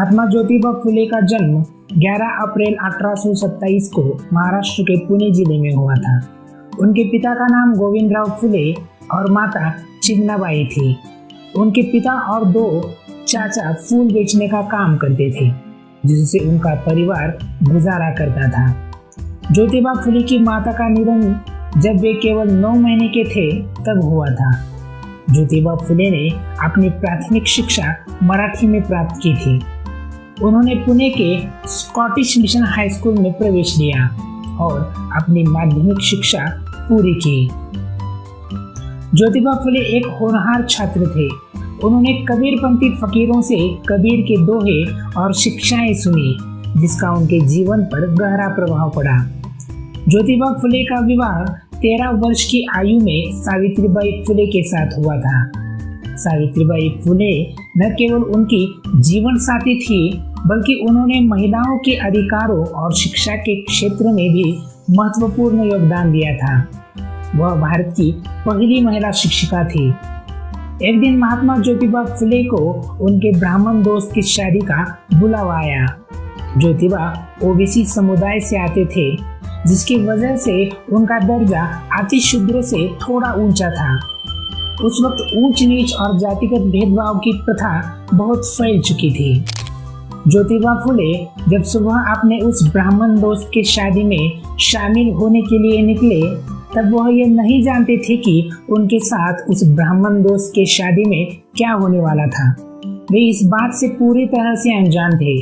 महात्मा ज्योतिबा फुले का जन्म 11 अप्रैल 1827 को महाराष्ट्र के पुणे जिले में हुआ था। उनके पिता का नाम गोविंदराव फुले और माता चिमनाबाई थी। उनके पिता और 2 चाचा फूल बेचने का काम करते थे, जिससे उनका परिवार गुजारा करता था। ज्योतिबा फुले की माता का निधन जब वे केवल 9 महीने के थे तब हुआ था। ज्योतिबा फुले ने अपनी प्राथमिक शिक्षा मराठी में प्राप्त की थी। उन्होंने पुणे के स्कॉटिश मिशन हाई स्कूल में प्रवेश लिया और अपनी माध्यमिक शिक्षा पूरी की। ज्योतिबा फुले एक होनहार छात्र थे। उन्होंने कबीरपंथी फकीरों से कबीर के दोहे और शिक्षाएं सुनी, जिसका उनके जीवन पर गहरा प्रभाव पड़ा। ज्योतिबा फुले का विवाह 13 वर्ष की आयु में सावित्रीबाई फुले के साथ हुआ था। सावित्रीबाई फुले न केवल उनकी जीवन साथी थी, बल्कि उन्होंने महिलाओं के अधिकारों और शिक्षा के क्षेत्र में भी महत्वपूर्ण योगदान दिया था। वह भारत की पहली महिला शिक्षिका थी। एक दिन महात्मा ज्योतिबा फुले को उनके ब्राह्मण दोस्त की शादी का बुलावा आया। ज्योतिबा ओबीसी समुदाय से आते थे, जिसकी वजह से उनका दर्जा अतिशूद्र से थोड़ा ऊंचा था। उस वक्त ऊंच नीच और जातिगत भेदभाव की प्रथा बहुत फैल चुकी थी। ज्योतिबा फुले जब सुबह अपने उस ब्राह्मण दोस्त की शादी में शामिल होने के लिए निकले, तब वह ये नहीं जानते थे कि उनके साथ उस ब्राह्मण दोस्त के शादी में क्या होने वाला था। वे इस बात से पूरी तरह से अनजान थे।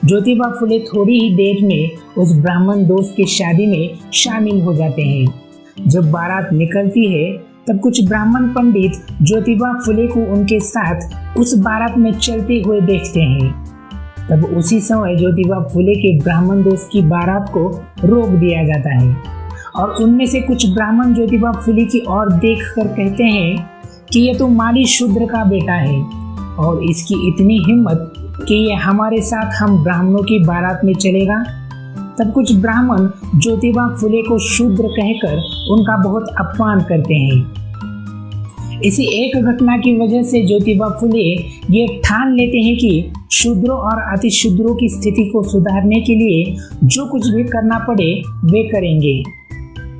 ज्योतिबा फुले थोड़ी ही देर में उस ब्राह्मण दोस्त की शादी में शामिल हो जाते हैं। जब बारात निकलती है, तब कुछ ब्राह्मण पंडित ज्योतिबा फुले को उनके साथ उस बारात में चलते हुए देखते हैं। तब उसी समय ज्योतिबा फुले के ब्राह्मण दोस्त की बारात को रोक दिया जाता है और उनमें से कुछ ब्राह्मण ज्योतिबा फुले की ओर देखकर कहते हैं कि ये तो माली शूद्र का बेटा है और इसकी इतनी हिम्मत कि ये हमारे साथ हम ब्राह्मणों की बारात में चलेगा। तब कुछ ब्राह्मण ज्योतिबा फुले को शूद्र कहकर उनका बहुत अपमान करते हैं। इसी एक घटना की वजह से ज्योतिबा फुले ये ठान लेते हैं कि शूद्रों और अतिशूद्रों की स्थिति को सुधारने के लिए जो कुछ भी करना पड़े वे करेंगे।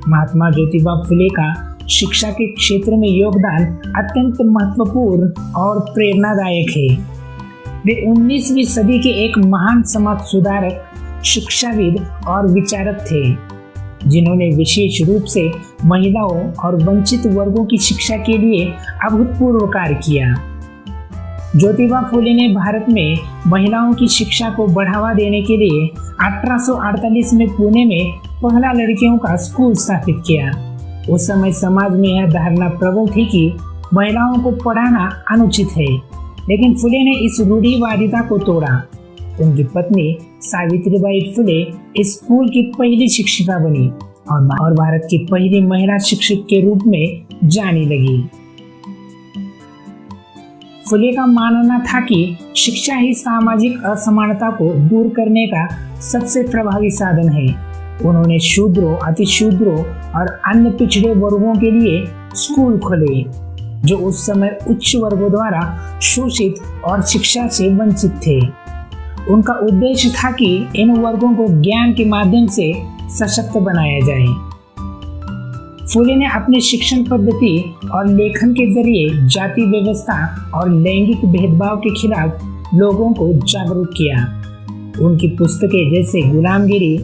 महात्मा ज्योतिबा फुले का शिक्षा के क्षेत्र में योगदान अत्यंत महत्वपूर्ण और प्रेरणादायक है। वे 19वीं सदी के एक महान समाज सुधारक, शिक्षाविद और विचारक थे, जिन्होंने विशेष रूप से महिलाओं और वंचित वर्गों की शिक्षा के लिए अभूतपूर्व कार्य किया। ज्योतिबा फुले ने भारत में महिलाओं की शिक्षा को बढ़ावा देने के लिए 1848 में पुणे में पहला लड़कियों का स्कूल स्थापित किया। उस समय समाज में यह धारणा प्रबल थी कि महिलाओं को पढ़ाना अनुचित है, लेकिन फुले ने इस रूढ़िवादिता को तोड़ा। उनकी पत्नी सावित्रीबाई फुले इस स्कूल की पहली शिक्षिका बनी और भारत की पहली महिला शिक्षक के रूप में जानी लगी। फुले का मानना था कि शिक्षा ही सामाजिक असमानता को दूर करने का सबसे प्रभावी साधन है। उन्होंने शूद्रों, अतिशूद्रों और अन्य पिछड़े वर्गों के लिए स्कूल खोले, जो उस समय उच्च वर्गों द्वारा शोषित और शिक्षा से वंचित थे। उनका उद्देश्य था कि इन वर्गों को ज्ञान के माध्यम से सशक्त बनाया जाए। फुले ने अपने शिक्षण पद्धति और लेखन के जरिए जाति व्यवस्था और लैंगिक भेदभाव के खिलाफ लोगों को जागरूक किया। उनकी पुस्तकें जैसे गुलामगिरी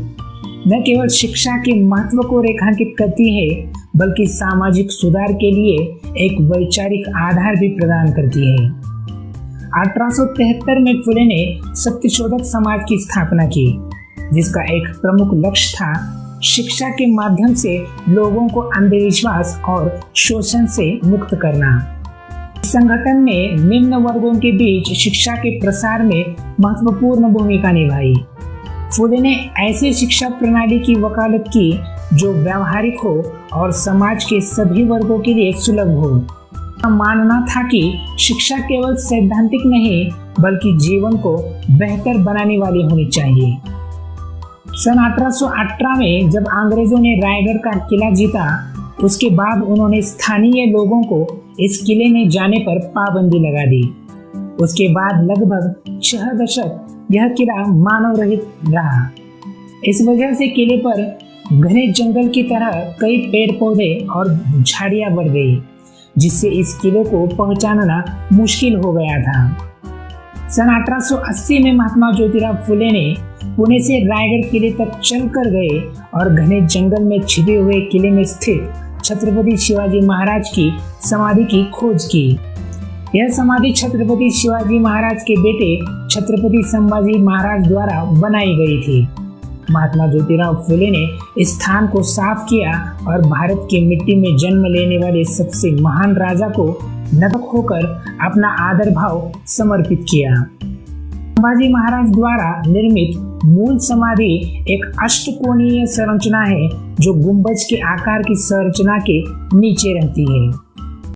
न केवल शिक्षा के महत्व को रेखांकित करती है, बल्कि सामाजिक सुधार के लिए एक वैचारिक आधार भी प्रदान करती है। 1873 में फुले ने सत्यशोधक समाज की स्थापना की, जिसका एक प्रमुख लक्ष्य था शिक्षा के माध्यम से लोगों को अंधविश्वास और शोषण से मुक्त करना। इस संगठन ने निम्न वर्गों के बीच शिक्षा के प्रसार में महत्वपूर्ण भूमिका निभाई। फुले ने ऐसी शिक्षा प्रणाली की वकालत की जो व्यावहारिक हो और समाज के सभी वर्गों के लिए सुलभ हो। उनका मानना था कि शिक्षा केवल सैद्धांतिक नहीं, बल्कि जीवन को बेहतर बनाने वाली होनी चाहिए। सन 1818 में जब अंग्रेजों ने रायगढ़ का किला जीता, उसके बाद उन्होंने स्थानीय लोगों को इस किले में जाने पर पाबंदी लगा दी। उसके बाद लगभग 6 दशक यह किला मानव रहित रहा। इस वजह से किले पर घने जंगल की तरह कई पेड़ पौधे और झाड़ियां बढ़ गई, जिससे इस किले को पहचानना मुश्किल हो गया था। सन 1880 में महात्मा ज्योतिराव फुले ने पुणे से रायगढ़ किले तक चलकर गए और घने जंगल में छिपे हुए किले में स्थित छत्रपति शिवाजी महाराज की समाधि की खोज की। यह समाधि छत्रपति शिवाजी महाराज के बेटे छत्रपति संभाजी महाराज द्वारा बनाई गई थी। महात्मा ज्योतिराव फुले ने इस स्थान को साफ किया और भारत की मिट्टी में जन्म लेने वाले सबसे महान राजा को नतमस्तक होकर अपना आदर भाव समर्पित किया। संभाजी महाराज द्वारा निर्मित मूल समाधि एक अष्टकोणीय संरचना है जो गुंबज के आकार की संरचना के नीचे रहती है।